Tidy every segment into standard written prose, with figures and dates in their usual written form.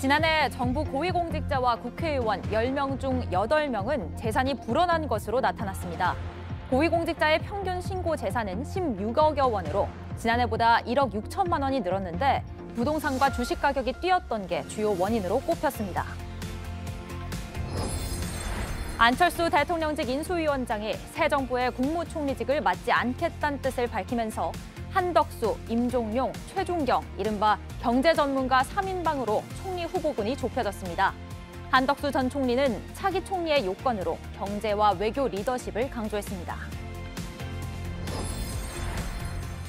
지난해 정부 고위공직자와 국회의원 10명 중 8명은 재산이 불어난 것으로 나타났습니다. 고위공직자의 평균 신고 재산은 16억여 원으로 지난해보다 1억 6천만 원이 늘었는데 부동산과 주식 가격이 뛰었던 게 주요 원인으로 꼽혔습니다. 안철수 대통령직 인수위원장이 새 정부의 국무총리직을 맡지 않겠다는 뜻을 밝히면서 한덕수, 임종용, 최준경, 이른바 경제전문가 3인방으로 총리 후보군이 좁혀졌습니다. 한덕수 전 총리는 차기 총리의 요건으로 경제와 외교 리더십을 강조했습니다.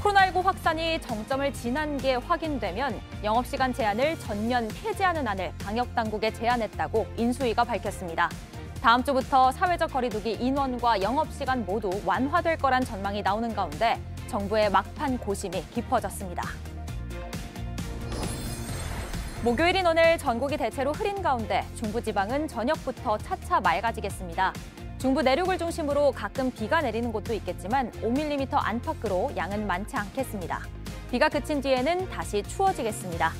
코로나19 확산이 정점을 지난 게 확인되면 영업시간 제한을 전면 폐지하는 안을 방역당국에 제안했다고 인수위가 밝혔습니다. 다음 주부터 사회적 거리두기 인원과 영업시간 모두 완화될 거란 전망이 나오는 가운데 정부의 막판 고심이 깊어졌습니다. 목요일인 오늘 전국이 대체로 흐린 가운데 중부지방은 저녁부터 차차 맑아지겠습니다. 중부 내륙을 중심으로 가끔 비가 내리는 곳도 있겠지만 5mm 안팎으로 양은 많지 않겠습니다. 비가 그친 뒤에는 다시 추워지겠습니다.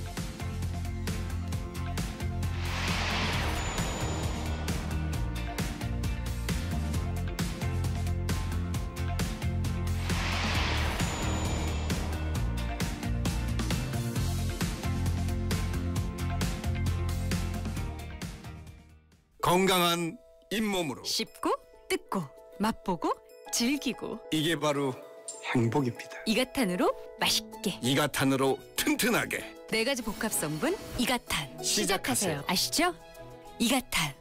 건강한 잇몸으로 씹고 뜯고 맛보고 즐기고 이게 바로 행복입니다. 이가탄으로 맛있게 이가탄으로 튼튼하게 4가지 복합 성분 이가탄 시작하세요. 아시죠? 이가탄.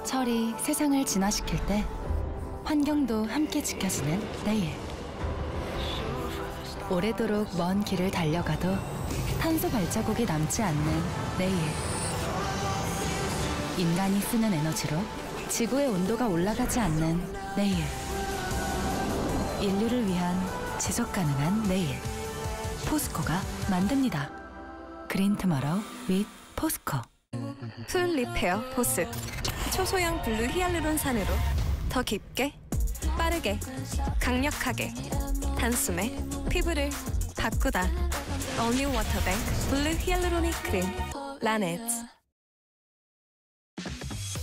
철이 세상을 진화시킬 때 환경도 함께 지켜지는 내일. 오래도록 먼 길을 달려가도 탄소 발자국이 남지 않는 내일. 인간이 쓰는 에너지로 지구의 온도가 올라가지 않는 내일. 인류를 위한 지속 가능한 내일. 포스코가 만듭니다. 그린 투모로우 with 포스코. 풀 리페어 보습. 초소형 블루 히알루론산으로 더 깊게, 빠르게, 강력하게, 단숨에 피부를 바꾸다. All New 워터뱅 블루 히알루로닉 크림 라넷.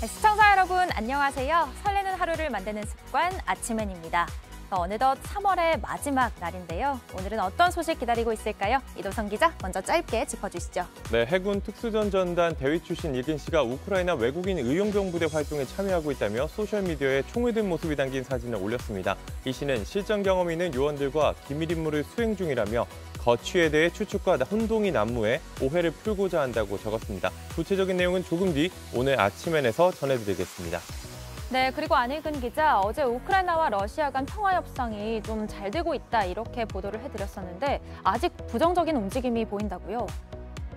시청자 여러분 안녕하세요. 설레는 하루를 만드는 습관 아침엔입니다. 어느덧 3월의 마지막 날인데요. 오늘은 어떤 소식 기다리고 있을까요? 이도성 기자 먼저 짧게 짚어주시죠. 네, 해군 특수전전단 대위 출신 이근 씨가 우크라이나 외국인 의용병부대 활동에 참여하고 있다며 소셜미디어에 총을 든 모습이 담긴 사진을 올렸습니다. 이 씨는 실전 경험이 있는 요원들과 기밀 임무를 수행 중이라며 거취에 대해 추측과 혼동이 난무해 오해를 풀고자 한다고 적었습니다. 구체적인 내용은 조금 뒤 오늘 아침엔에서 전해드리겠습니다. 네, 그리고 안익은 기자, 어제 우크라이나와 러시아 간 평화 협상이 좀 잘 되고 있다 이렇게 보도를 해드렸었는데 아직 부정적인 움직임이 보인다고요?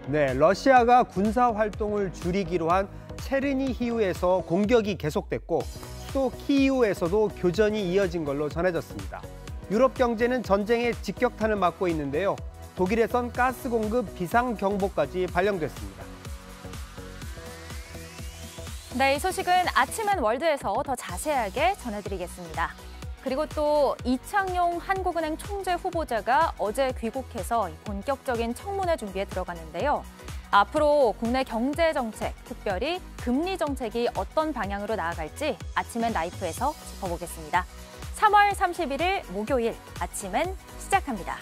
네, 러시아가 군사 활동을 줄이기로 한 체르니히우에서 공격이 계속됐고 수도 키이우에서도 교전이 이어진 걸로 전해졌습니다. 유럽 경제는 전쟁의 직격탄을 맞고 있는데요. 독일에선 가스 공급 비상경보까지 발령됐습니다. 네, 이 소식은 아침엔 월드에서 더 자세하게 전해드리겠습니다. 그리고 또 이창용 한국은행 총재 후보자가 어제 귀국해서 본격적인 청문회 준비에 들어갔는데요. 앞으로 국내 경제 정책, 특별히 금리 정책이 어떤 방향으로 나아갈지 아침엔 라이프에서 짚어보겠습니다. 3월 31일 목요일 아침엔 시작합니다.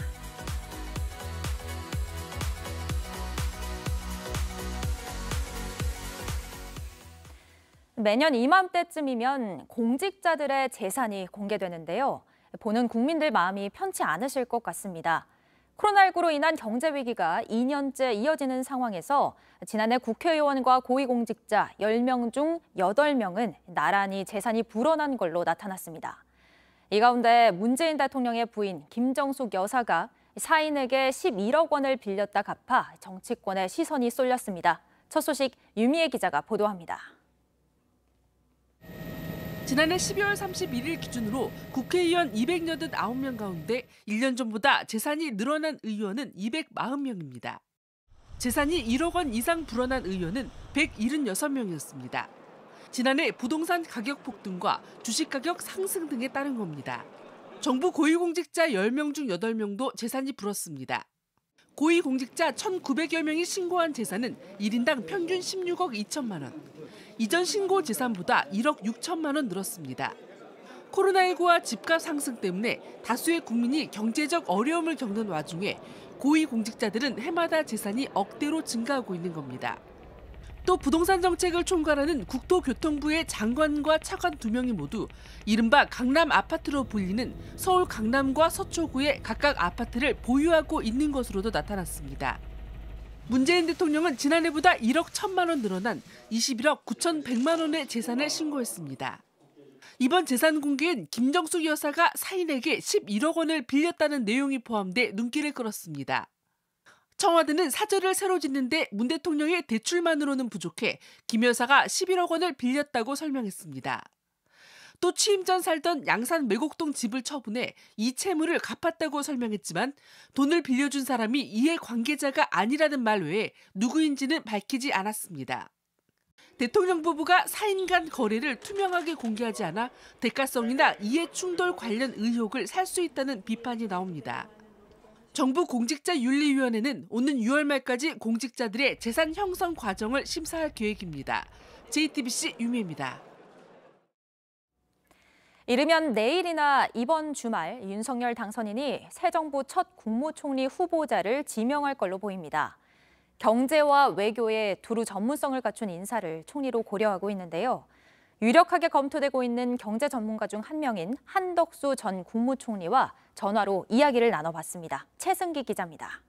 매년 이맘때쯤이면 공직자들의 재산이 공개되는데요. 보는 국민들 마음이 편치 않으실 것 같습니다. 코로나19로 인한 경제 위기가 2년째 이어지는 상황에서 지난해 국회의원과 고위공직자 10명 중 8명은 나란히 재산이 불어난 걸로 나타났습니다. 이 가운데 문재인 대통령의 부인 김정숙 여사가 사인에게 11억 원을 빌렸다 갚아 정치권의 시선이 쏠렸습니다. 첫 소식 유미애 기자가 보도합니다. 지난해 12월 31일 기준으로 국회의원 289명 가운데 1년 전보다 재산이 늘어난 의원은 240명입니다. 재산이 1억 원 이상 불어난 의원은 176명이었습니다. 지난해 부동산 가격 폭등과 주식 가격 상승 등에 따른 겁니다. 정부 고위공직자 10명 중 8명도 재산이 불었습니다. 고위공직자 1,900여 명이 신고한 재산은 1인당 평균 16억 2천만 원. 이전 신고 재산보다 1억 6천만 원 늘었습니다. 코로나19와 집값 상승 때문에 다수의 국민이 경제적 어려움을 겪는 와중에 고위공직자들은 해마다 재산이 억대로 증가하고 있는 겁니다. 또 부동산 정책을 총괄하는 국토교통부의 장관과 차관 2명이 모두 이른바 강남 아파트로 불리는 서울 강남과 서초구의 각각 아파트를 보유하고 있는 것으로도 나타났습니다. 문재인 대통령은 지난해보다 1억 1천만 원 늘어난 21억 9,100만 원의 재산을 신고했습니다. 이번 재산 공개엔 김정숙 여사가 사인에게 11억 원을 빌렸다는 내용이 포함돼 눈길을 끌었습니다. 청와대는 사저를 새로 짓는데 문 대통령의 대출만으로는 부족해 김 여사가 11억 원을 빌렸다고 설명했습니다. 또 취임 전 살던 양산 매곡동 집을 처분해 이 채무를 갚았다고 설명했지만 돈을 빌려준 사람이 이해 관계자가 아니라는 말 외에 누구인지는 밝히지 않았습니다. 대통령 부부가 사인 간 거래를 투명하게 공개하지 않아 대가성이나 이해 충돌 관련 의혹을 살 수 있다는 비판이 나옵니다. 정부 공직자윤리위원회는 오는 6월 말까지 공직자들의 재산 형성 과정을 심사할 계획입니다. JTBC 유미입니다. 이르면 내일이나 이번 주말 윤석열 당선인이 새 정부 첫 국무총리 후보자를 지명할 걸로 보입니다. 경제와 외교에 두루 전문성을 갖춘 인사를 총리로 고려하고 있는데요. 유력하게 검토되고 있는 경제 전문가 중 한 명인 한덕수 전 국무총리와 전화로 이야기를 나눠봤습니다. 최승기 기자입니다.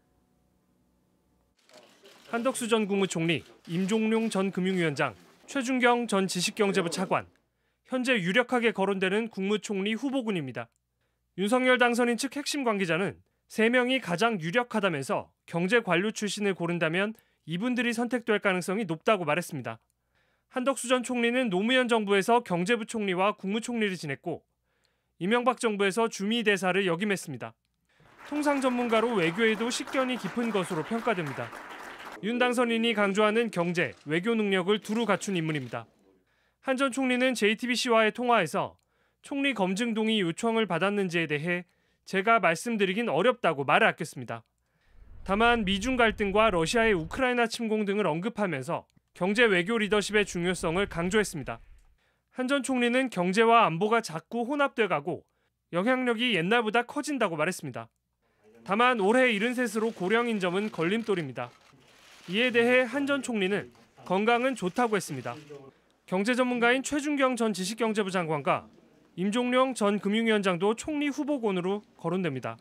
한덕수 전 국무총리, 임종룡 전 금융위원장, 최준경 전 지식경제부 차관, 현재 유력하게 거론되는 국무총리 후보군입니다. 윤석열 당선인 측 핵심 관계자는 3명이 가장 유력하다면서 경제 관료 출신을 고른다면 이분들이 선택될 가능성이 높다고 말했습니다. 한덕수 전 총리는 노무현 정부에서 경제부총리와 국무총리를 지냈고 이명박 정부에서 주미대사를 역임했습니다. 통상 전문가로 외교에도 식견이 깊은 것으로 평가됩니다. 윤 당선인이 강조하는 경제, 외교 능력을 두루 갖춘 인물입니다. 한 전 총리는 JTBC와의 통화에서 총리 검증 동의 요청을 받았는지에 대해 제가 말씀드리긴 어렵다고 말을 아꼈습니다. 다만 미중 갈등과 러시아의 우크라이나 침공 등을 언급하면서 경제 외교 리더십의 중요성을 강조했습니다. 한 전 총리는 경제와 안보가 자꾸 혼합돼가고 영향력이 옛날보다 커진다고 말했습니다. 다만 올해 73으로 고령인 점은 걸림돌입니다. 이에 대해 한 전 총리는 건강은 좋다고 했습니다. 경제 전문가인 최준경 전 지식경제부 장관과 임종룡 전 금융위원장도 총리 후보군으로 거론됩니다.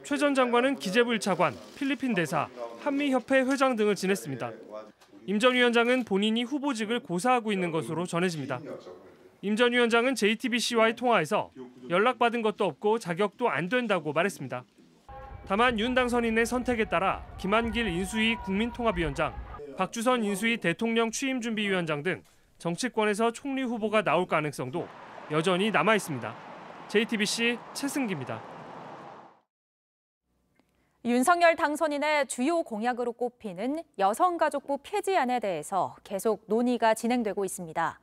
최 전 장관은 기재부 1차관, 필리핀 대사, 한미협회 회장 등을 지냈습니다. 임 전 위원장은 본인이 후보직을 고사하고 있는 것으로 전해집니다. 임 전 위원장은 JTBC와의 통화에서 연락받은 것도 없고 자격도 안 된다고 말했습니다. 다만 윤 당선인의 선택에 따라 김한길 인수위 국민통합위원장, 박주선 인수위 대통령 취임준비위원장 등 정치권에서 총리 후보가 나올 가능성도 여전히 남아 있습니다. JTBC 최승기입니다. 윤석열 당선인의 주요 공약으로 꼽히는 여성가족부 폐지안에 대해서 계속 논의가 진행되고 있습니다.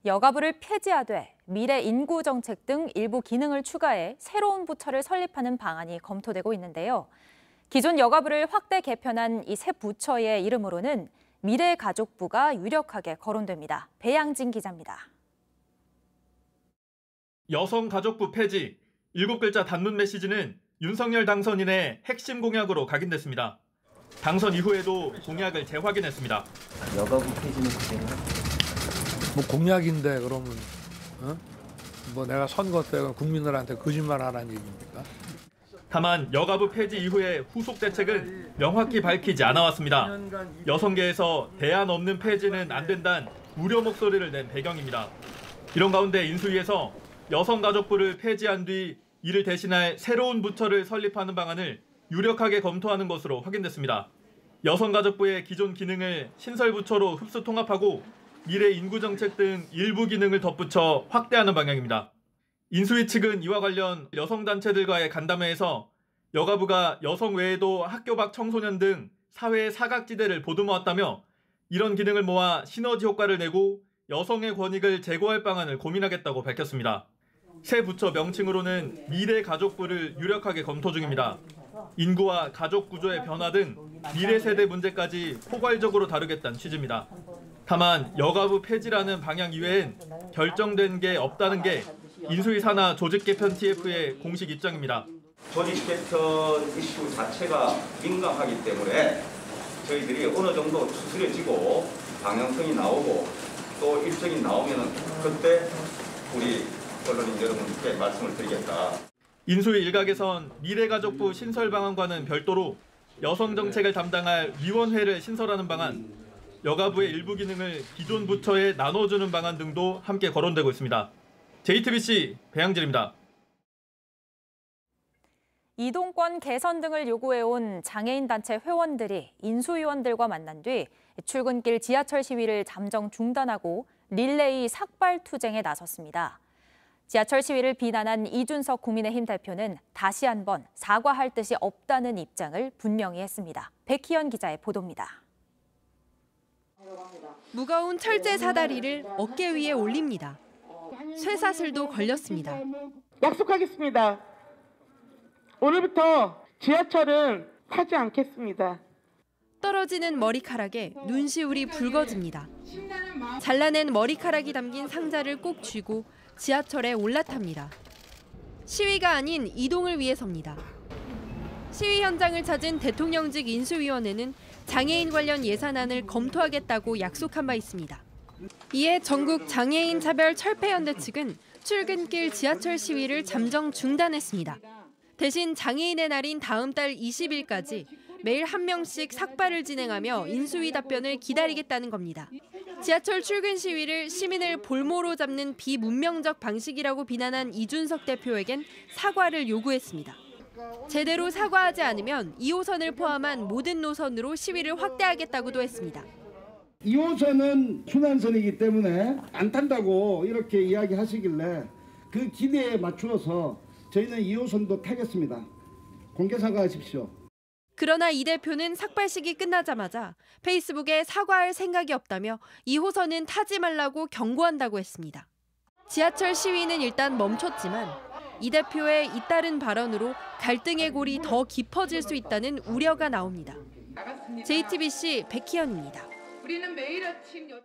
여가부를 폐지하되 미래 인구 정책 등 일부 기능을 추가해 새로운 부처를 설립하는 방안이 검토되고 있는데요. 기존 여가부를 확대 개편한 이 새 부처의 이름으로는 미래가족부가 유력하게 거론됩니다. 배양진 기자입니다. 여성가족부 폐지, 7글자 단문 메시지는 윤석열 당선인의 핵심 공약으로 각인됐습니다. 당선 이후에도 공약을 재확인했습니다. 여가부 폐지는 그대로? 뭐 공약인데 그러면 뭐 내가 선거 때 국민들한테 거짓말하라는 얘기입니까? 다만 여가부 폐지 이후의 후속 대책은 명확히 밝히지 않아왔습니다. 여성계에서 대안 없는 폐지는 안 된다는 우려 목소리를 낸 배경입니다. 이런 가운데 인수위에서 여성가족부를 폐지한 뒤 이를 대신할 새로운 부처를 설립하는 방안을 유력하게 검토하는 것으로 확인됐습니다. 여성가족부의 기존 기능을 신설부처로 흡수 통합하고 미래 인구정책 등 일부 기능을 덧붙여 확대하는 방향입니다. 인수위 측은 이와 관련 여성단체들과의 간담회에서 여가부가 여성 외에도 학교 밖 청소년 등 사회의 사각지대를 보듬어왔다며 이런 기능을 모아 시너지 효과를 내고 여성의 권익을 제고할 방안을 고민하겠다고 밝혔습니다. 새 부처 명칭으로는 미래가족부를 유력하게 검토 중입니다. 인구와 가족 구조의 변화 등 미래 세대 문제까지 포괄적으로 다루겠다는 취지입니다. 다만 여가부 폐지라는 방향 이외엔 결정된 게 없다는 게 인수위 산하 조직 개편 TF의 공식 입장입니다. 조직 개편 이슈 자체가 민감하기 때문에 저희들이 어느 정도 추스려지고 방향성이 나오고 또 일정이 나오면 그때 우리 언론인 여러분께 말씀을 드리겠다. 인수위 일각에선 미래가족부 신설 방안과는 별도로 여성 정책을 담당할 위원회를 신설하는 방안, 여가부의 일부 기능을 기존 부처에 나눠주는 방안 등도 함께 거론되고 있습니다. JTBC 배양질입니다. 이동권 개선 등을 요구해온 장애인 단체 회원들이 인수위원들과 만난 뒤 출근길 지하철 시위를 잠정 중단하고 릴레이 삭발 투쟁에 나섰습니다. 지하철 시위를 비난한 이준석 국민의힘 대표는 다시 한번 사과할 뜻이 없다는 입장을 분명히 했습니다. 백희연 기자의 보도입니다. 무거운 철제 사다리를 어깨 위에 올립니다. 쇠사슬도 걸렸습니다. 약속하겠습니다. 오늘부터 지하철은 타지 않겠습니다. 떨어지는 머리카락에 눈시울이 붉어집니다. 잘라낸 머리카락이 담긴 상자를 꼭 쥐고 지하철에 올라탑니다. 시위가 아닌 이동을 위해서입니다. 시위 현장을 찾은 대통령직 인수위원회는 장애인 관련 예산안을 검토하겠다고 약속한 바 있습니다. 이에 전국 장애인 차별 철폐연대 측은 출근길 지하철 시위를 잠정 중단했습니다. 대신 장애인의 날인 다음 달 20일까지 매일 한 명씩 삭발을 진행하며 인수위 답변을 기다리겠다는 겁니다. 지하철 출근 시위를 시민을 볼모로 잡는 비문명적 방식이라고 비난한 이준석 대표에겐 사과를 요구했습니다. 제대로 사과하지 않으면 2호선을 포함한 모든 노선으로 시위를 확대하겠다고도 했습니다. 2호선은 순환선이기 때문에 안 탄다고 이렇게 이야기하시길래 그 기대에 맞추어서 저희는 2호선도 타겠습니다. 공개 사과하십시오. 그러나 이 대표는 삭발 시기 끝나자마자 페이스북에 사과할 생각이 없다며 2호선은 타지 말라고 경고한다고 했습니다. 지하철 시위는 일단 멈췄지만 이 대표의 잇따른 발언으로 갈등의 골이 더 깊어질 수 있다는 우려가 나옵니다. JTBC 백희연입니다. 우리는 매일 아침 8...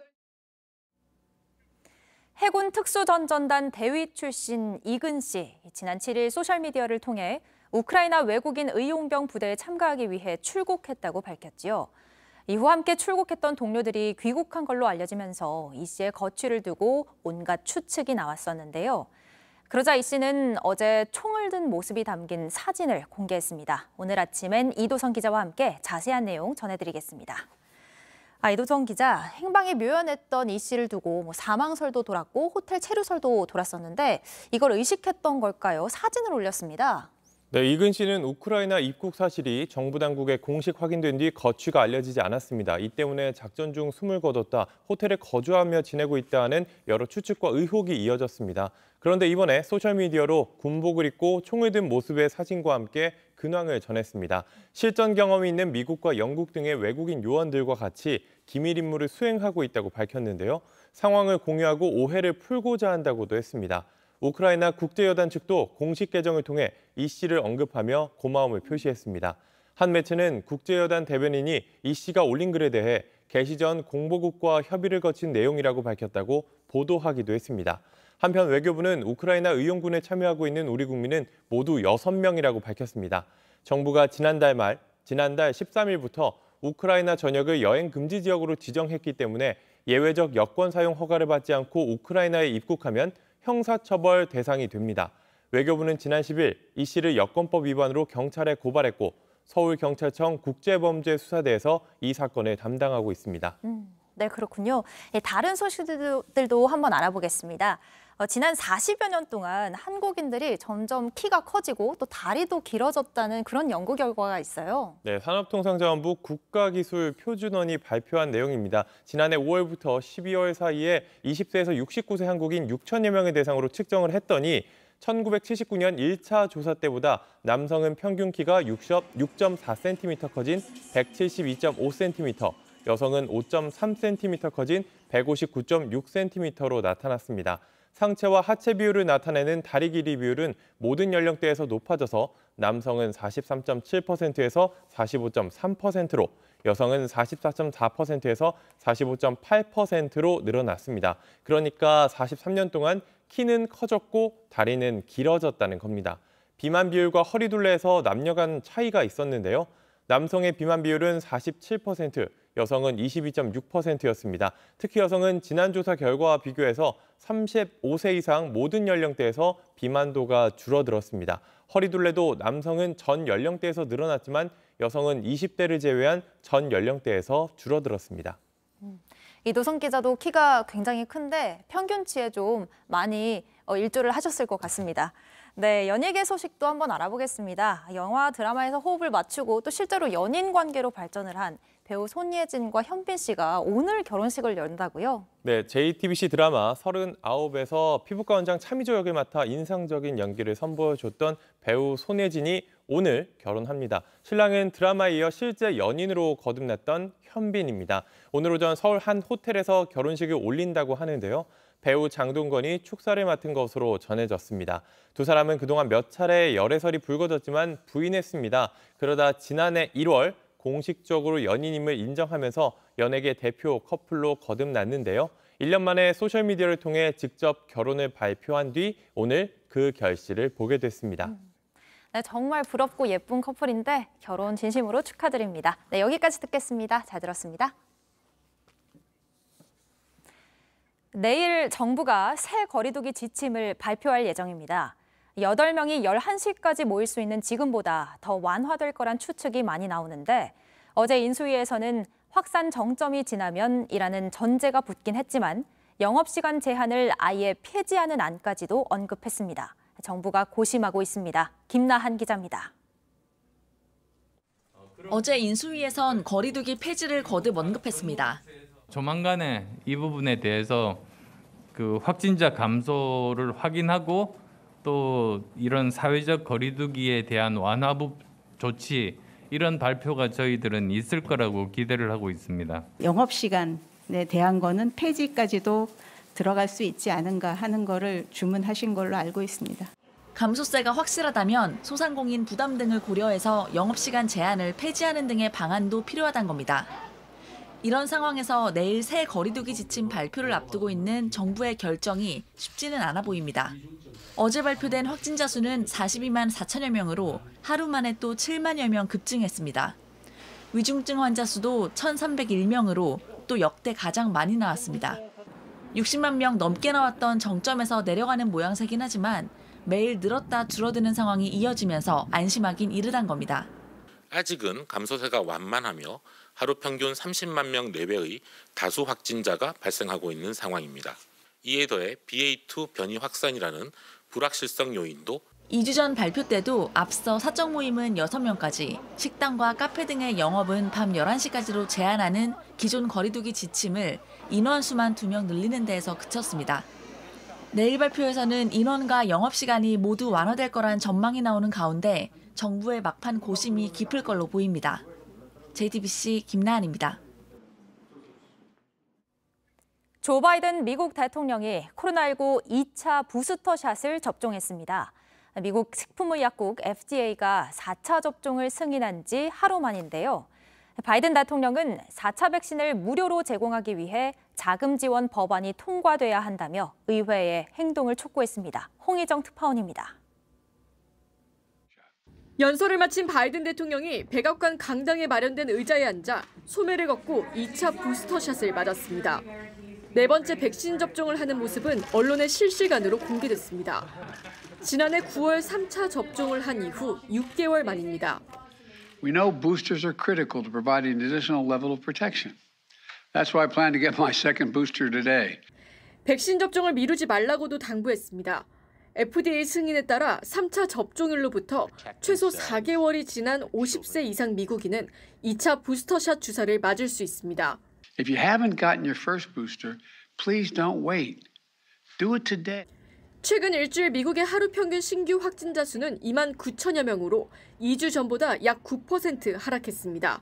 해군 특수전전단 대위 출신 이근 씨, 지난 7일 소셜미디어를 통해 우크라이나 외국인 의용병 부대에 참가하기 위해 출국했다고 밝혔지요. 이후 함께 출국했던 동료들이 귀국한 걸로 알려지면서 이 씨의 거취를 두고 온갖 추측이 나왔었는데요. 그러자 이 씨는 어제 총을 든 모습이 담긴 사진을 공개했습니다. 오늘 아침엔 이도성 기자와 함께 자세한 내용 전해드리겠습니다. 이도성 기자, 행방이 묘연했던 이 씨를 두고 사망설도 돌았고 호텔 체류설도 돌았었는데 이걸 의식했던 걸까요? 사진을 올렸습니다. 네, 이근 씨는 우크라이나 입국 사실이 정부 당국에 공식 확인된 뒤 거취가 알려지지 않았습니다. 이 때문에 작전 중 숨을 거뒀다, 호텔에 거주하며 지내고 있다는 여러 추측과 의혹이 이어졌습니다. 그런데 이번에 소셜미디어로 군복을 입고 총을 든 모습의 사진과 함께 근황을 전했습니다. 실전 경험이 있는 미국과 영국 등의 외국인 요원들과 같이 기밀 임무를 수행하고 있다고 밝혔는데요. 상황을 공유하고 오해를 풀고자 한다고도 했습니다. 우크라이나 국제여단 측도 공식 계정을 통해 이 씨를 언급하며 고마움을 표시했습니다. 한 매체는 국제여단 대변인이 이 씨가 올린 글에 대해 개시 전 공보국과 협의를 거친 내용이라고 밝혔다고 보도하기도 했습니다. 한편 외교부는 우크라이나 의용군에 참여하고 있는 우리 국민은 모두 6명이라고 밝혔습니다. 정부가 지난달 13일부터 우크라이나 전역을 여행 금지 지역으로 지정했기 때문에 예외적 여권 사용 허가를 받지 않고 우크라이나에 입국하면 형사처벌 대상이 됩니다. 외교부는 지난 10일 이 씨를 여권법 위반으로 경찰에 고발했고 서울경찰청 국제범죄수사대에서 이 사건을 담당하고 있습니다. 네, 그렇군요. 다른 소식들도 한번 알아보겠습니다. 지난 40여 년 동안 한국인들이 점점 키가 커지고 또 다리도 길어졌다는 그런 연구 결과가 있어요. 네, 산업통상자원부 국가기술표준원이 발표한 내용입니다. 지난해 5월부터 12월 사이에 20세에서 69세 한국인 6천여 명을 대상으로 측정을 했더니 1979년 1차 조사 때보다 남성은 평균 키가 6.4cm 커진 172.5cm, 여성은 5.3cm 커진 159.6cm로 나타났습니다. 상체와 하체 비율을 나타내는 다리 길이 비율은 모든 연령대에서 높아져서 남성은 43.7%에서 45.3%로, 여성은 44.4%에서 45.8%로 늘어났습니다. 그러니까 43년 동안 키는 커졌고 다리는 길어졌다는 겁니다. 비만 비율과 허리둘레에서 남녀 간 차이가 있었는데요. 남성의 비만 비율은 47%, 여성은 22.6%였습니다. 특히 여성은 지난 조사 결과와 비교해서 35세 이상 모든 연령대에서 비만도가 줄어들었습니다. 허리둘레도 남성은 전 연령대에서 늘어났지만 여성은 20대를 제외한 전 연령대에서 줄어들었습니다. 이도성 기자도 키가 굉장히 큰데 평균치에 좀 많이 일조를 하셨을 것 같습니다. 네, 연예계 소식도 한번 알아보겠습니다. 영화, 드라마에서 호흡을 맞추고 또 실제로 연인 관계로 발전을 한 배우 손예진과 현빈 씨가 오늘 결혼식을 연다고요? 네, JTBC 드라마 39에서 피부과 원장 차미조 역을 맡아 인상적인 연기를 선보여줬던 배우 손예진이 오늘 결혼합니다. 신랑은 드라마에 이어 실제 연인으로 거듭났던 현빈입니다. 오늘 오전 서울 한 호텔에서 결혼식을 올린다고 하는데요. 배우 장동건이 축사를 맡은 것으로 전해졌습니다. 두 사람은 그동안 몇 차례 열애설이 불거졌지만 부인했습니다. 그러다 지난해 1월 공식적으로 연인임을 인정하면서 연예계 대표 커플로 거듭났는데요. 1년 만에 소셜미디어를 통해 직접 결혼을 발표한 뒤 오늘 그 결실을 보게 됐습니다. 네, 정말 부럽고 예쁜 커플인데 결혼 진심으로 축하드립니다. 네, 여기까지 듣겠습니다. 잘 들었습니다. 내일 정부가 새 거리두기 지침을 발표할 예정입니다. 8명이 11시까지 모일 수 있는 지금보다 더 완화될 거란 추측이 많이 나오는데 어제 인수위에서는 확산 정점이 지나면이라는 전제가 붙긴 했지만 영업시간 제한을 아예 폐지하는 안까지도 언급했습니다. 정부가 고심하고 있습니다. 김나한 기자입니다. 어제 인수위에선 거리두기 폐지를 거듭 언급했습니다. 조만간에 이 부분에 대해서 그 확진자 감소를 확인하고 또 이런 사회적 거리두기에 대한 완화부 조치 이런 발표가 저희들은 있을 거라고 기대를 하고 있습니다. 영업시간에 대한 거는 폐지까지도 들어갈 수 있지 않은가 하는 거를 주문하신 걸로 알고 있습니다. 감소세가 확실하다면 소상공인 부담 등을 고려해서 영업시간 제한을 폐지하는 등의 방안도 필요하다는 겁니다. 이런 상황에서 내일 새 거리두기 지침 발표를 앞두고 있는 정부의 결정이 쉽지는 않아 보입니다. 어제 발표된 확진자 수는 42만 4천여 명으로 하루 만에 또 7만여 명 급증했습니다. 위중증 환자 수도 1,301명으로 또 역대 가장 많이 나왔습니다. 60만 명 넘게 나왔던 정점에서 내려가는 모양새긴 하지만 매일 늘었다 줄어드는 상황이 이어지면서 안심하긴 이르단 겁니다. 아직은 감소세가 완만하며 하루 평균 30만 명 내외의 다수 확진자가 발생하고 있는 상황입니다. 이에 더해 BA2 변이 확산이라는 불확실성 요인도 2주 전 발표 때도 앞서 사적 모임은 6명까지, 식당과 카페 등의 영업은 밤 11시까지로 제한하는 기존 거리두기 지침을 인원수만 2명 늘리는 데에서 그쳤습니다. 내일 발표에서는 인원과 영업시간이 모두 완화될 거란 전망이 나오는 가운데 정부의 막판 고심이 깊을 걸로 보입니다. JTBC 김나한입니다. 조 바이든 미국 대통령이 코로나19 2차 부스터샷을 접종했습니다. 미국 식품의약국 FDA가 4차 접종을 승인한 지 하루 만인데요. 바이든 대통령은 4차 백신을 무료로 제공하기 위해 자금 지원 법안이 통과돼야 한다며 의회에 행동을 촉구했습니다. 홍희정 특파원입니다. 연설을 마친 바이든 대통령이 백악관 강당에 마련된 의자에 앉아 소매를 걷고 2차 부스터샷을 맞았습니다. 네 번째 백신 접종을 하는 모습은 언론에 실시간으로 공개됐습니다. 지난해 9월 3차 접종을 한 이후 6개월 만입니다. We know boosters are critical to providing an additional level of protection. That's why I plan to get my second booster today. 백신 접종을 미루지 말라고도 당부했습니다. FDA 승인에 따라 3차 접종일로부터 최소 4개월이 지난 50세 이상 미국인은 2차 부스터샷 주사를 맞을 수 있습니다. If you haven't gotten your first booster, please don't wait. Do it today. 최근 일주일 미국의 하루 평균 신규 확진자 수는 2만 9천여 명으로 2주 전보다 약 9% 하락했습니다.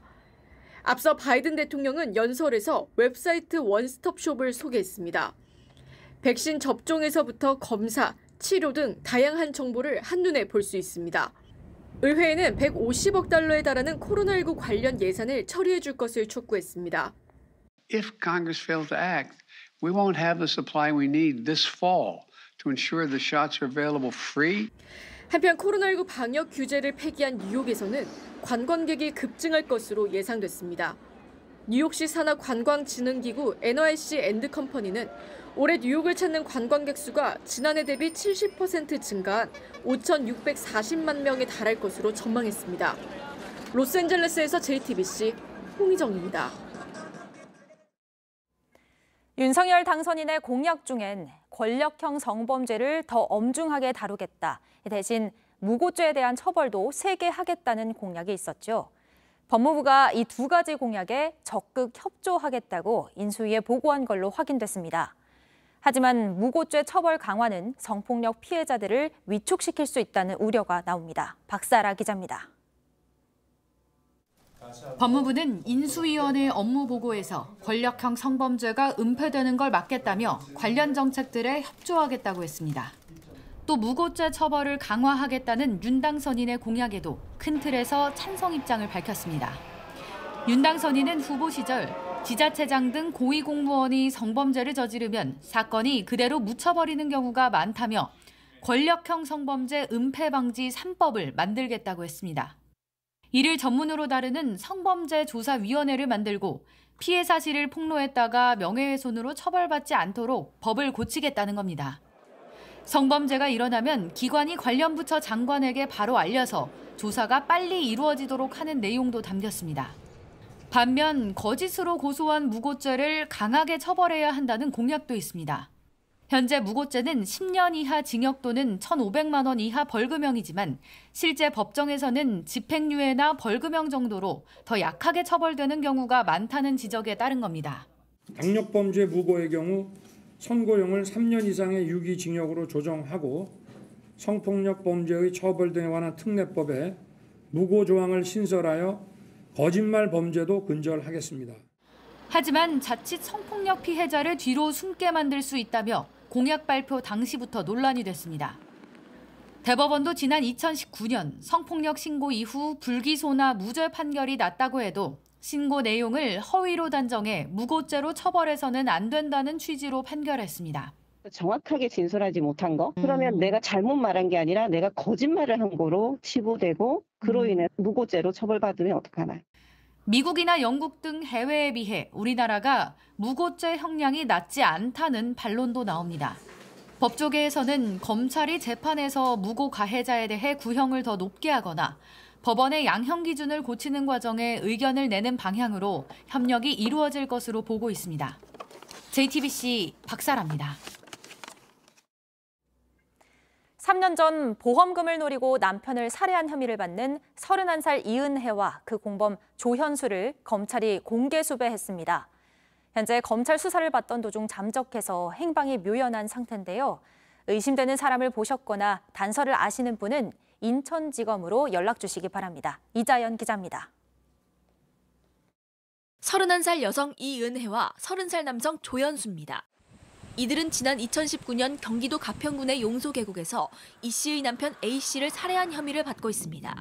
앞서 바이든 대통령은 연설에서 웹사이트 원스톱숍을 소개했습니다. 백신 접종에서부터 검사, 치료 등 다양한 정보를 한눈에 볼 수 있습니다. 의회에는 150억 달러에 달하는 코로나19 관련 예산을 처리해 줄 것을 촉구했습니다. If Congress fails to act, we won't have the supply we need this fall to ensure the shots are available free. 한편 코로나19 방역 규제를 폐기한 뉴욕에서는 관광객이 급증할 것으로 예상됐습니다. 뉴욕시 산하관광진흥기구 NYC 앤드컴퍼니는 올해 뉴욕을 찾는 관광객 수가 지난해 대비 70% 증가한 5,640만 명에 달할 것으로 전망했습니다. 로스앤젤레스에서 JTBC 홍희정입니다. 윤석열 당선인의 공약 중엔 권력형 성범죄를 더 엄중하게 다루겠다. 대신 무고죄에 대한 처벌도 세게 하겠다는 공약이 있었죠. 법무부가 이 두 가지 공약에 적극 협조하겠다고 인수위에 보고한 걸로 확인됐습니다. 하지만 무고죄 처벌 강화는 성폭력 피해자들을 위축시킬 수 있다는 우려가 나옵니다. 박사라 기자입니다. 법무부는 인수위원회 업무 보고에서 권력형 성범죄가 은폐되는 걸 막겠다며 관련 정책들에 협조하겠다고 했습니다. 또 무고죄 처벌을 강화하겠다는 윤 당선인의 공약에도 큰 틀에서 찬성 입장을 밝혔습니다. 윤 당선인은 후보 시절 지자체장 등 고위공무원이 성범죄를 저지르면 사건이 그대로 묻혀버리는 경우가 많다며 권력형 성범죄 은폐 방지 3법을 만들겠다고 했습니다. 이를 전문으로 다루는 성범죄 조사위원회를 만들고 피해 사실을 폭로했다가 명예훼손으로 처벌받지 않도록 법을 고치겠다는 겁니다. 성범죄가 일어나면 기관이 관련 부처 장관에게 바로 알려서 조사가 빨리 이루어지도록 하는 내용도 담겼습니다. 반면 거짓으로 고소한 무고죄를 강하게 처벌해야 한다는 공약도 있습니다. 현재 무고죄는 10년 이하 징역 또는 1,500만 원 이하 벌금형이지만 실제 법정에서는 집행유예나 벌금형 정도로 더 약하게 처벌되는 경우가 많다는 지적에 따른 겁니다. 강력범죄 무고의 경우 선고형을 3년 이상의 유기징역으로 조정하고 성폭력 범죄의 처벌 등에 관한 특례법에 무고 조항을 신설하여 거짓말 범죄도 근절하겠습니다. 하지만 자칫 성폭력 피해자를 뒤로 숨게 만들 수 있다며 공약 발표 당시부터 논란이 됐습니다. 대법원도 지난 2019년 성폭력 신고 이후 불기소나 무죄 판결이 났다고 해도 신고 내용을 허위로 단정해 무고죄로 처벌해서는 안 된다는 취지로 판결했습니다. 정확하게 진술하지 못한 거, 그러면 내가 잘못 말한 게 아니라 내가 거짓말을 한 거로 치부되고 그로 인해 무고죄로 처벌받으면 어떡하나. 미국이나 영국 등 해외에 비해 우리나라가 무고죄 형량이 낮지 않다는 반론도 나옵니다. 법조계에서는 검찰이 재판에서 무고 가해자에 대해 구형을 더 높게 하거나 법원의 양형 기준을 고치는 과정에 의견을 내는 방향으로 협력이 이루어질 것으로 보고 있습니다. JTBC 박사라입니다. 3년 전 보험금을 노리고 남편을 살해한 혐의를 받는 31살 이은혜와 그 공범 조현수를 검찰이 공개 수배했습니다. 현재 검찰 수사를 받던 도중 잠적해서 행방이 묘연한 상태인데요. 의심되는 사람을 보셨거나 단서를 아시는 분은 인천지검으로 연락 주시기 바랍니다. 이자연 기자입니다. 31살 여성 이은혜와 30살 남성 조현수입니다. 이들은 지난 2019년 경기도 가평군의 용소계곡에서 이 씨의 남편 A 씨를 살해한 혐의를 받고 있습니다.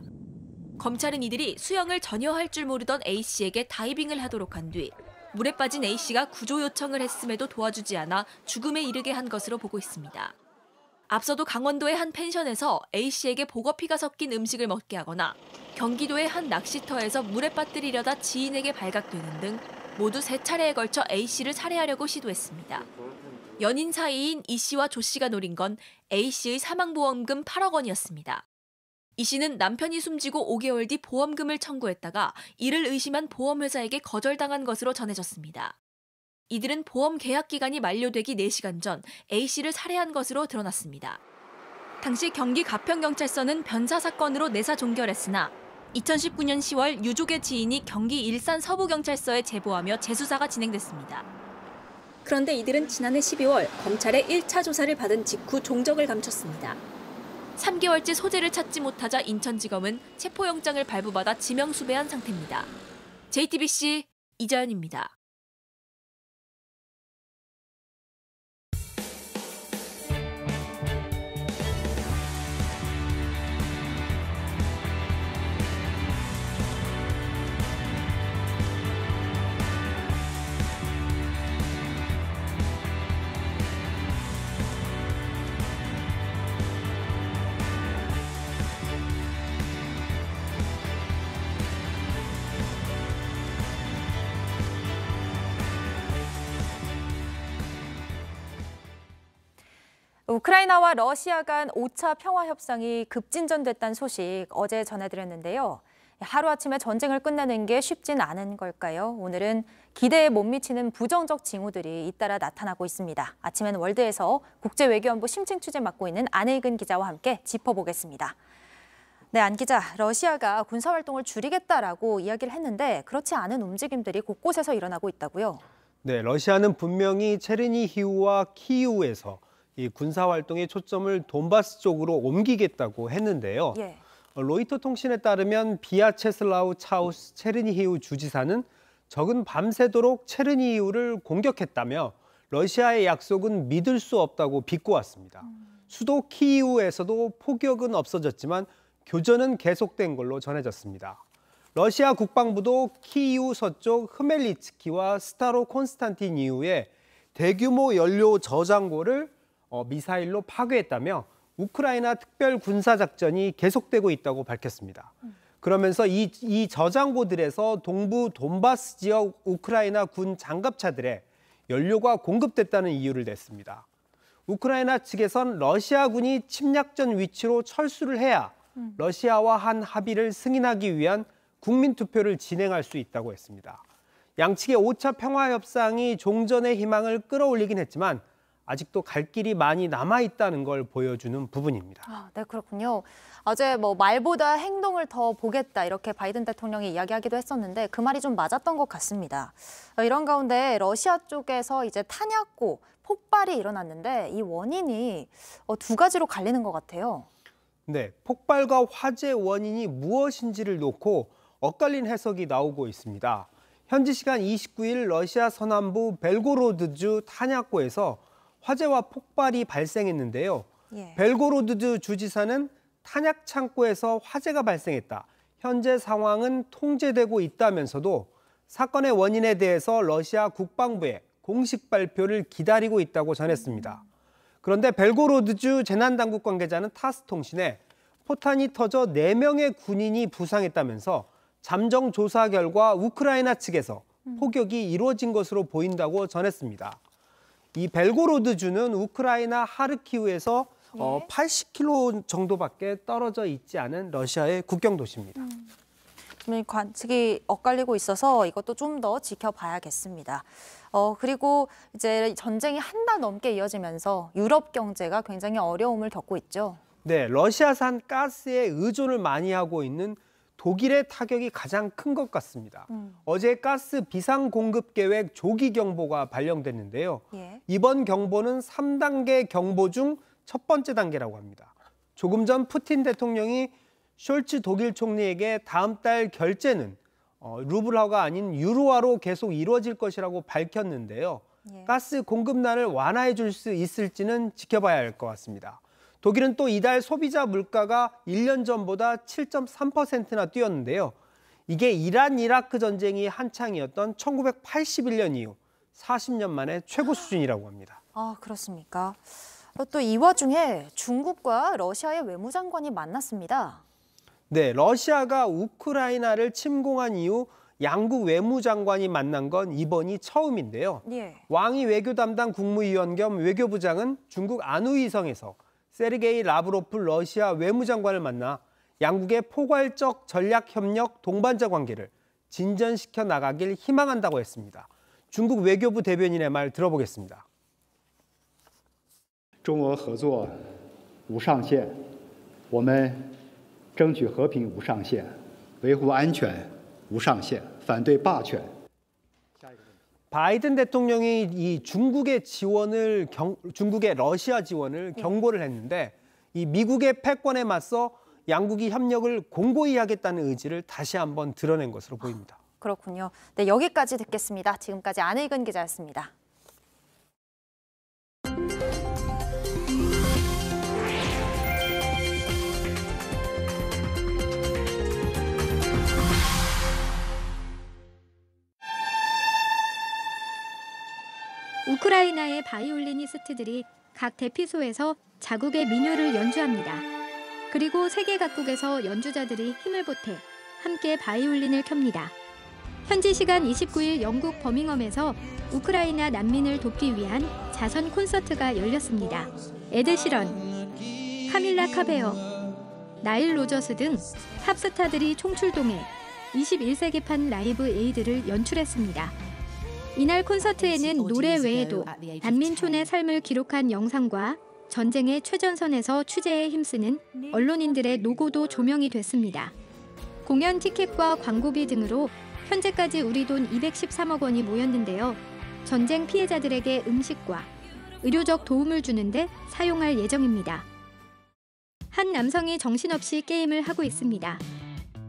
검찰은 이들이 수영을 전혀 할 줄 모르던 A 씨에게 다이빙을 하도록 한 뒤 물에 빠진 A 씨가 구조 요청을 했음에도 도와주지 않아 죽음에 이르게 한 것으로 보고 있습니다. 앞서도 강원도의 한 펜션에서 A 씨에게 보거피가 섞인 음식을 먹게 하거나 경기도의 한 낚시터에서 물에 빠뜨리려다 지인에게 발각되는 등 모두 3차례에 걸쳐 A 씨를 살해하려고 시도했습니다. 연인 사이인 이 씨와 조 씨가 노린 건 A 씨의 사망보험금 8억 원이었습니다. 이 씨는 남편이 숨지고 5개월 뒤 보험금을 청구했다가 이를 의심한 보험회사에게 거절당한 것으로 전해졌습니다. 이들은 보험 계약 기간이 만료되기 4시간 전 A 씨를 살해한 것으로 드러났습니다. 당시 경기 가평경찰서는 변사 사건으로 내사 종결했으나 2019년 10월 유족의 지인이 경기 일산 서부경찰서에 제보하며 재수사가 진행됐습니다. 그런데 이들은 지난해 12월 검찰의 1차 조사를 받은 직후 종적을 감췄습니다. 3개월째 소재를 찾지 못하자 인천지검은 체포영장을 발부받아 지명수배한 상태입니다. JTBC 이자연입니다. 우크라이나와 러시아 간 5차 평화 협상이 급진전됐다는 소식 어제 전해드렸는데요. 하루아침에 전쟁을 끝내는 게 쉽진 않은 걸까요? 오늘은 기대에 못 미치는 부정적 징후들이 잇따라 나타나고 있습니다. 아침엔 월드에서 국제외교본부 심층 취재 맡고 있는 안혜근 기자와 함께 짚어보겠습니다. 네, 안 기자, 러시아가 군사활동을 줄이겠다라고 이야기를 했는데 그렇지 않은 움직임들이 곳곳에서 일어나고 있다고요? 네, 러시아는 분명히 체르니히우와 키이우에서 이 군사활동의 초점을 돈바스 쪽으로 옮기겠다고 했는데요. 예. 로이터 통신에 따르면 비아체슬라우 차우스 체르니히우 주지사는 적은 밤새도록 체르니히우를 공격했다며 러시아의 약속은 믿을 수 없다고 비꼬았습니다. 수도 키이우에서도 폭격은 없어졌지만 교전은 계속된 걸로 전해졌습니다. 러시아 국방부도 키이우 서쪽 흐멜리츠키와 스타로 콘스탄틴 이후에 대규모 연료 저장고를 미사일로 파괴했다며 우크라이나 특별 군사작전이 계속되고 있다고 밝혔습니다. 그러면서 이 저장고들에서 동부 돈바스 지역 우크라이나 군 장갑차들에 연료가 공급됐다는 이유를 냈습니다. 우크라이나 측에선 러시아군이 침략전 위치로 철수를 해야 러시아와 한 합의를 승인하기 위한 국민투표를 진행할 수 있다고 했습니다. 양측의 5차 평화협상이 종전의 희망을 끌어올리긴 했지만 아직도 갈 길이 많이 남아있다는 걸 보여주는 부분입니다. 네, 그렇군요. 어제 말보다 행동을 더 보겠다 이렇게 바이든 대통령이 이야기하기도 했었는데 그 말이 좀 맞았던 것 같습니다. 이런 가운데 러시아 쪽에서 이제 탄약고 폭발이 일어났는데 이 원인이 두 가지로 갈리는 것 같아요. 네, 폭발과 화재 원인이 무엇인지를 놓고 엇갈린 해석이 나오고 있습니다. 현지 시간 29일 러시아 서남부 벨고로드주 탄약고에서 화재와 폭발이 발생했는데요. 예. 벨고로드주 주지사는 탄약 창고에서 화재가 발생했다. 현재 상황은 통제되고 있다면서도 사건의 원인에 대해서 러시아 국방부의 공식 발표를 기다리고 있다고 전했습니다. 그런데 벨고로드주 재난당국 관계자는 타스 통신에 포탄이 터져 4명의 군인이 부상했다면서 잠정 조사 결과 우크라이나 측에서 포격이 이루어진 것으로 보인다고 전했습니다. 이 벨고로드주는 우크라이나 하르키우에서 80km 정도밖에 떨어져 있지 않은 러시아의 국경 도시입니다. 관측이 엇갈리고 있어서 이것도 좀 더 지켜봐야겠습니다. 그리고 이제 전쟁이 한 달 넘게 이어지면서 유럽 경제가 굉장히 어려움을 겪고 있죠. 네, 러시아산 가스에 의존을 많이 하고 있는 독일의 타격이 가장 큰 것 같습니다. 어제 가스 비상 공급 계획 조기 경보가 발령됐는데요. 예. 이번 경보는 3단계 경보 중 첫 번째 단계라고 합니다. 조금 전 푸틴 대통령이 숄츠 독일 총리에게 다음 달 결제는 루블화가 아닌 유로화로 계속 이루어질 것이라고 밝혔는데요. 예. 가스 공급난을 완화해 줄 수 있을지는 지켜봐야 할 것 같습니다. 독일은 또 이달 소비자 물가가 1년 전보다 7.3%나 뛰었는데요. 이게 이란 이라크 전쟁이 한창이었던 1981년 이후 40년 만에 최고 수준이라고 합니다. 아, 그렇습니까? 또 이 와중에 중국과 러시아의 외무장관이 만났습니다. 네, 러시아가 우크라이나를 침공한 이후 양국 외무장관이 만난 건 이번이 처음인데요. 예. 왕이 외교 담당 국무위원 겸 외교부장은 중국 안후이성에서 세르게이 라브로프 러시아 외무장관을 만나 양국의 포괄적 전략 협력 동반자 관계를 진전시켜 나가길 희망한다고 했습니다. 중국 외교부 대변인의 말 들어보겠습니다. 中俄合作无上限，我们争取和平无上限，维护安全无上限，反对霸权。 바이든 대통령이 이 중국의 러시아 지원을 경고를 했는데 이 미국의 패권에 맞서 양국이 협력을 공고히 하겠다는 의지를 다시 한번 드러낸 것으로 보입니다. 그렇군요. 네, 여기까지 듣겠습니다. 지금까지 안혜근 기자였습니다. 우크라이나의 바이올리니스트들이 각 대피소에서 자국의 민요를 연주합니다. 그리고 세계 각국에서 연주자들이 힘을 보태 함께 바이올린을 켭니다. 현지 시간 29일 영국 버밍엄에서 우크라이나 난민을 돕기 위한 자선 콘서트가 열렸습니다. 에드 시런, 카밀라 카베어, 나일 로저스 등 팝스타들이 총출동해 21세기판 라이브 에이드를 연출했습니다. 이날 콘서트에는 노래 외에도 난민촌의 삶을 기록한 영상과 전쟁의 최전선에서 취재에 힘쓰는 언론인들의 노고도 조명이 됐습니다. 공연 티켓과 광고비 등으로 현재까지 우리 돈 213억 원이 모였는데요. 전쟁 피해자들에게 음식과 의료적 도움을 주는데 사용할 예정입니다. 한 남성이 정신없이 게임을 하고 있습니다.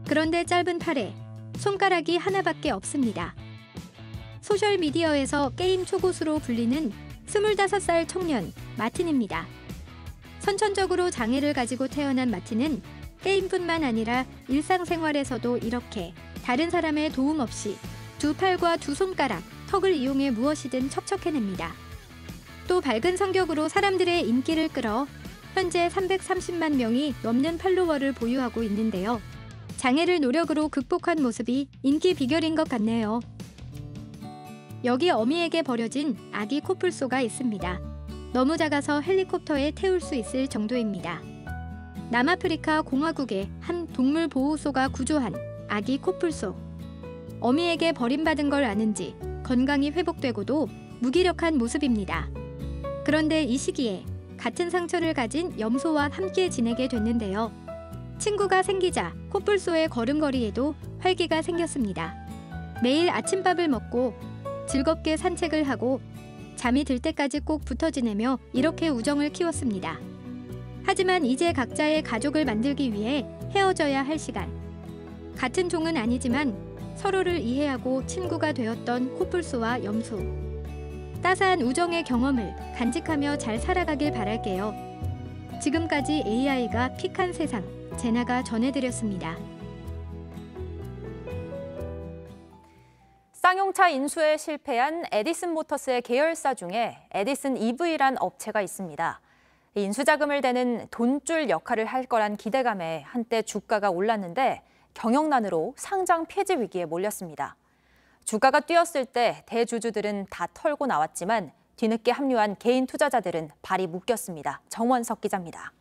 그런데 짧은 팔에 손가락이 하나밖에 없습니다. 소셜미디어에서 게임 초고수로 불리는 25살 청년 마틴입니다. 선천적으로 장애를 가지고 태어난 마틴은 게임뿐만 아니라 일상생활에서도 이렇게 다른 사람의 도움 없이 두 팔과 두 손가락, 턱을 이용해 무엇이든 척척해냅니다. 또 밝은 성격으로 사람들의 인기를 끌어 현재 330만 명이 넘는 팔로워를 보유하고 있는데요. 장애를 노력으로 극복한 모습이 인기 비결인 것 같네요. 여기 어미에게 버려진 아기 코뿔소가 있습니다. 너무 작아서 헬리콥터에 태울 수 있을 정도입니다. 남아프리카 공화국의 한 동물보호소가 구조한 아기 코뿔소. 어미에게 버림받은 걸 아는지 건강이 회복되고도 무기력한 모습입니다. 그런데 이 시기에 같은 상처를 가진 염소와 함께 지내게 됐는데요. 친구가 생기자 코뿔소의 걸음걸이에도 활기가 생겼습니다. 매일 아침밥을 먹고 즐겁게 산책을 하고 잠이 들 때까지 꼭 붙어 지내며 이렇게 우정을 키웠습니다. 하지만 이제 각자의 가족을 만들기 위해 헤어져야 할 시간. 같은 종은 아니지만 서로를 이해하고 친구가 되었던 코뿔소와 염소. 따스한 우정의 경험을 간직하며 잘 살아가길 바랄게요. 지금까지 AI가 픽한 세상, 제나가 전해드렸습니다. 쌍용차 인수에 실패한 에디슨 모터스의 계열사 중에 에디슨 EV란 업체가 있습니다. 인수자금을 대는 돈줄 역할을 할 거란 기대감에 한때 주가가 올랐는데 경영난으로 상장 폐지 위기에 몰렸습니다. 주가가 뛰었을 때 대주주들은 다 털고 나왔지만 뒤늦게 합류한 개인 투자자들은 발이 묶였습니다. 정원석 기자입니다.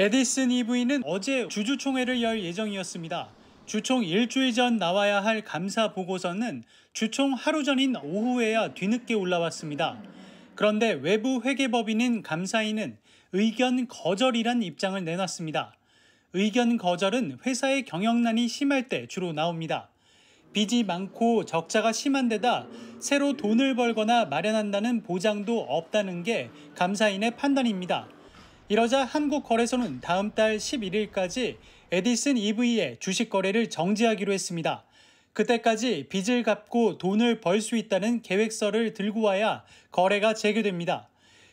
에디슨 EV는 어제 주주총회를 열 예정이었습니다. 주총 일주일 전 나와야 할 감사 보고서는 주총 하루 전인 오후에야 뒤늦게 올라왔습니다. 그런데 외부 회계법인인 감사인은 의견 거절이란 입장을 내놨습니다. 의견 거절은 회사의 경영난이 심할 때 주로 나옵니다. 빚이 많고 적자가 심한 데다 새로 돈을 벌거나 마련한다는 보장도 없다는 게 감사인의 판단입니다. 이러자 한국거래소는 다음 달 11일까지 에디슨 EV의 주식 거래를 정지하기로 했습니다. 그때까지 빚을 갚고 돈을 벌 수 있다는 계획서를 들고 와야 거래가 재개됩니다.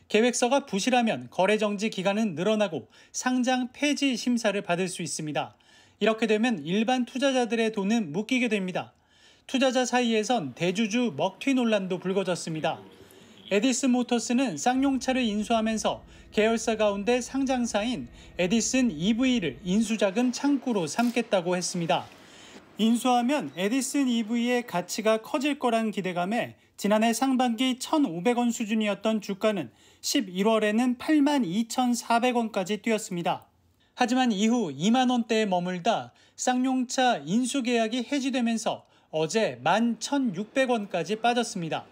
계획서가 부실하면 거래 정지 기간은 늘어나고 상장 폐지 심사를 받을 수 있습니다. 이렇게 되면 일반 투자자들의 돈은 묶이게 됩니다. 투자자 사이에선 대주주 먹튀 논란도 불거졌습니다. 에디슨 모터스는 쌍용차를 인수하면서 계열사 가운데 상장사인 에디슨 EV를 인수자금 창구로 삼겠다고 했습니다. 인수하면 에디슨 EV의 가치가 커질 거란 기대감에 지난해 상반기 1,500원 수준이었던 주가는 11월에는 82,400원까지 뛰었습니다. 하지만 이후 2만 원대에 머물다 쌍용차 인수 계약이 해지되면서 어제 11,600원까지 빠졌습니다.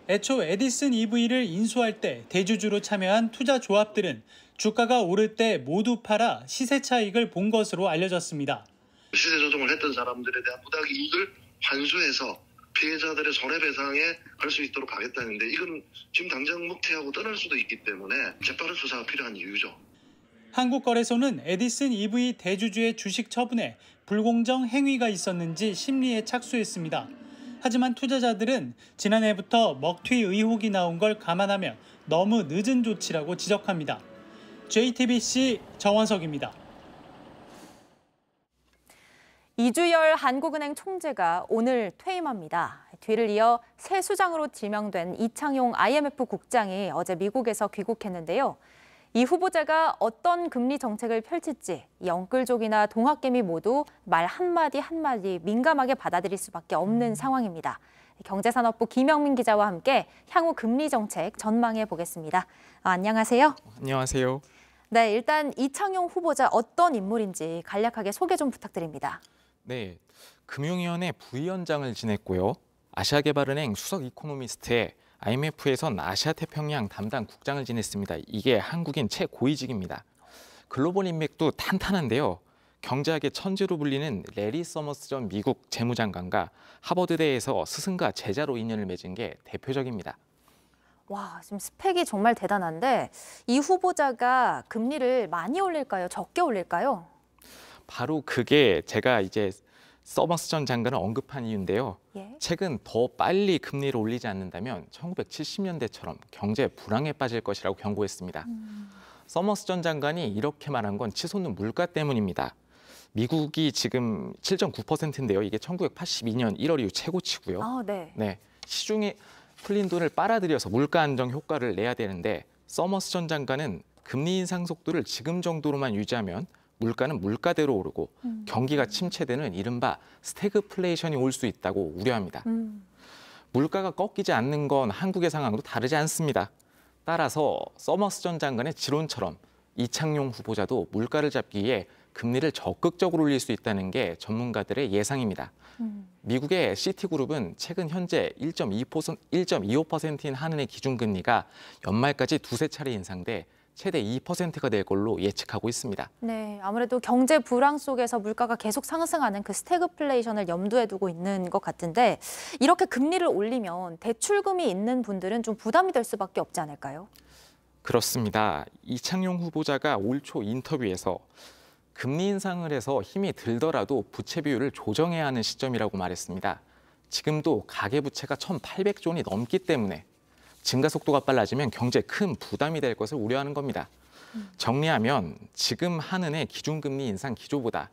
애초 에디슨 EV를 인수할 때 대주주로 참여한 투자 조합들은 주가가 오를 때 모두 팔아 시세 차익을 본 것으로 알려졌습니다. 시세 조정을 했던 사람들에 대한 부당 이익을 환수해서 피해자들의 손해배상에 갈 수 있도록 하겠다는데 이건 지금 당장 목퇴하고 떠날 수도 있기 때문에 재빠른 수사가 필요한 이유죠. 한국거래소는 에디슨 EV 대주주의 주식 처분에 불공정 행위가 있었는지 심리에 착수했습니다. 하지만 투자자들은 지난해부터 먹튀 의혹이 나온 걸 감안하면 너무 늦은 조치라고 지적합니다. JTBC 정원석입니다. 이주열 한국은행 총재가 오늘 퇴임합니다. 뒤를 이어 새 수장으로 지명된 이창용 IMF 국장이 어제 미국에서 귀국했는데요. 이 후보자가 어떤 금리 정책을 펼칠지 영끌족이나 동학개미 모두 말 한마디 한마디 민감하게 받아들일 수밖에 없는 상황입니다. 경제산업부 김영민 기자와 함께 향후 금리 정책 전망해 보겠습니다. 안녕하세요. 안녕하세요. 네, 일단 이창용 후보자 어떤 인물인지 간략하게 소개 좀 부탁드립니다. 네, 금융위원회 부위원장을 지냈고요. 아시아개발은행 수석 이코노미스트에 IMF에선 아시아태평양 담당 국장을 지냈습니다. 이게 한국인 최고위직입니다. 글로벌 인맥도 탄탄한데요. 경제학의 천재로 불리는 레리 서머스 전 미국 재무장관과 하버드대에서 스승과 제자로 인연을 맺은 게 대표적입니다. 와, 지금 스펙이 정말 대단한데 이 후보자가 금리를 많이 올릴까요? 적게 올릴까요? 바로 그게 제가 이제 서머스 전 장관을 언급한 이유인데요. 예? 최근 더 빨리 금리를 올리지 않는다면 1970년대처럼 경제 불황에 빠질 것이라고 경고했습니다. 서머스 전 장관이 이렇게 말한 건 치솟는 물가 때문입니다. 미국이 지금 7.9%인데요. 이게 1982년 1월 이후 최고치고요. 아, 네. 시중에 풀린 돈을 빨아들여서 물가 안정 효과를 내야 되는데 서머스 전 장관은 금리 인상 속도를 지금 정도로만 유지하면 물가는 물가대로 오르고 경기가 침체되는 이른바 스태그플레이션이 올 수 있다고 우려합니다. 물가가 꺾이지 않는 건 한국의 상황도 다르지 않습니다. 따라서 서머스 전 장관의 지론처럼 이창용 후보자도 물가를 잡기 위해 금리를 적극적으로 올릴 수 있다는 게 전문가들의 예상입니다. 미국의 시티그룹은 최근 현재 1.25%인 한은의 기준금리가 연말까지 두세 차례 인상돼 최대 2%가 될 걸로 예측하고 있습니다. 네, 아무래도 경제 불황 속에서 물가가 계속 상승하는 그 스태그플레이션을 염두에 두고 있는 것 같은데 이렇게 금리를 올리면 대출금이 있는 분들은 좀 부담이 될 수밖에 없지 않을까요? 그렇습니다. 이창용 후보자가 올 초 인터뷰에서 금리 인상을 해서 힘이 들더라도 부채 비율을 조정해야 하는 시점이라고 말했습니다. 지금도 가계부채가 1,800조 원이 넘기 때문에 증가 속도가 빨라지면 경제에 큰 부담이 될 것을 우려하는 겁니다. 정리하면 지금 한은의 기준금리 인상 기조보다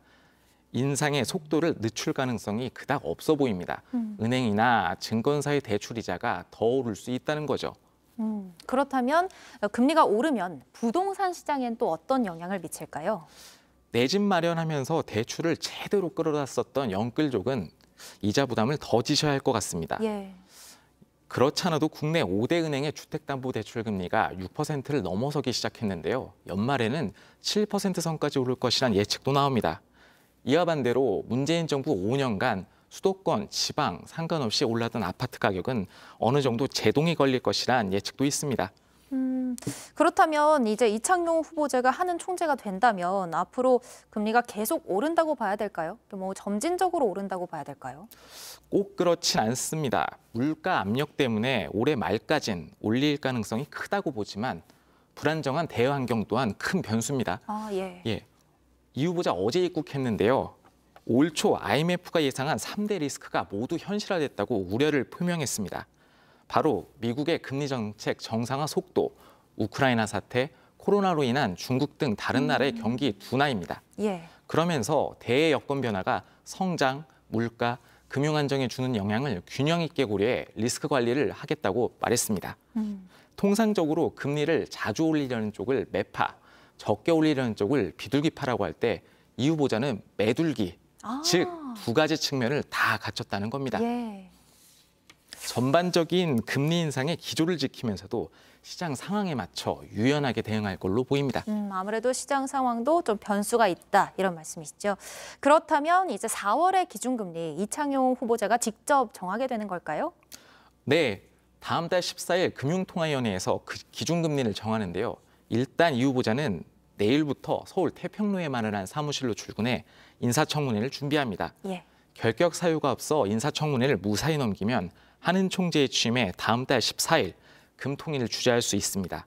인상의 속도를 늦출 가능성이 그닥 없어 보입니다. 은행이나 증권사의 대출이자가 더 오를 수 있다는 거죠. 그렇다면 금리가 오르면 부동산 시장엔 또 어떤 영향을 미칠까요? 내 집 마련하면서 대출을 제대로 끌어다 썼던 영끌족은 이자 부담을 더 지셔야 할 것 같습니다. 예. 그렇지 않아도 국내 5대 은행의 주택담보대출 금리가 6%를 넘어서기 시작했는데요. 연말에는 7% 선까지 오를 것이란 예측도 나옵니다. 이와 반대로 문재인 정부 5년간 수도권, 지방 상관없이 올랐던 아파트 가격은 어느 정도 제동이 걸릴 것이란 예측도 있습니다. 그렇다면 이제 이창용 후보자가 하는 총재가 된다면 앞으로 금리가 계속 오른다고 봐야 될까요? 뭐 점진적으로 오른다고 봐야 될까요? 꼭 그렇진 않습니다. 물가 압력 때문에 올해 말까진 올릴 가능성이 크다고 보지만 불안정한 대외 환경 또한 큰 변수입니다. 아, 예. 이 후보자 어제 입국했는데요. 올 초 IMF가 예상한 3대 리스크가 모두 현실화됐다고 우려를 표명했습니다. 바로 미국의 금리 정책 정상화 속도, 우크라이나 사태, 코로나로 인한 중국 등 다른 나라의 경기 둔화입니다. 예. 그러면서 대외 여건 변화가 성장, 물가, 금융 안정에 주는 영향을 균형 있게 고려해 리스크 관리를 하겠다고 말했습니다. 통상적으로 금리를 자주 올리려는 쪽을 매파, 적게 올리려는 쪽을 비둘기파라고 할 때 이 후보자는 매둘기, 즉 두 가지 측면을 다 갖췄다는 겁니다. 예. 전반적인 금리 인상의 기조를 지키면서도 시장 상황에 맞춰 유연하게 대응할 걸로 보입니다. 아무래도 시장 상황도 좀 변수가 있다 이런 말씀이시죠. 그렇다면 이제 4월의 기준금리 이창용 후보자가 직접 정하게 되는 걸까요? 네, 다음 달 14일 금융통화위원회에서 그 기준금리를 정하는데요. 일단 이 후보자는 내일부터 서울 태평로에 마련한 사무실로 출근해 인사청문회를 준비합니다. 예. 결격 사유가 없어 인사청문회를 무사히 넘기면 한은 총재의 취임에 다음 달 14일 금통위를 주재할 수 있습니다.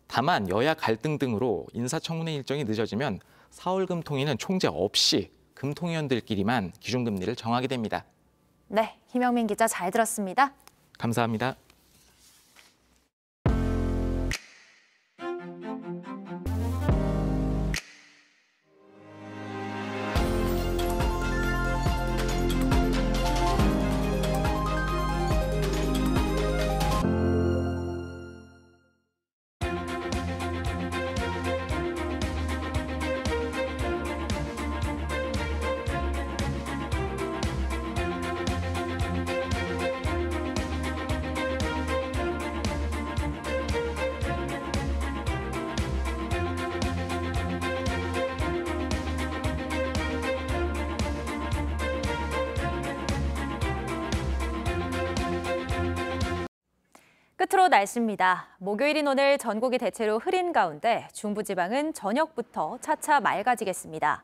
다만 여야 갈등 등으로 인사청문회 일정이 늦어지면 4월 금통위는 총재 없이 금통위원들끼리만 기준금리를 정하게 됩니다. 네, 김영민 기자 잘 들었습니다. 감사합니다. 끝으로 날씨입니다. 목요일인 오늘 전국이 대체로 흐린 가운데 중부지방은 저녁부터 차차 맑아지겠습니다.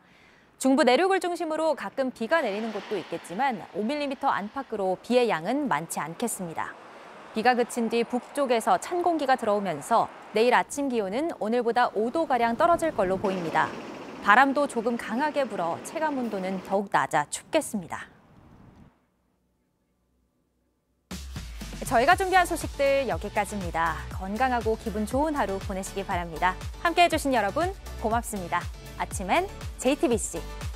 중부 내륙을 중심으로 가끔 비가 내리는 곳도 있겠지만 5mm 안팎으로 비의 양은 많지 않겠습니다. 비가 그친 뒤 북쪽에서 찬 공기가 들어오면서 내일 아침 기온은 오늘보다 5도가량 떨어질 걸로 보입니다. 바람도 조금 강하게 불어 체감 온도는 더욱 낮아 춥겠습니다. 저희가 준비한 소식들 여기까지입니다. 건강하고 기분 좋은 하루 보내시기 바랍니다. 함께해 주신 여러분 고맙습니다. 아침엔 JTBC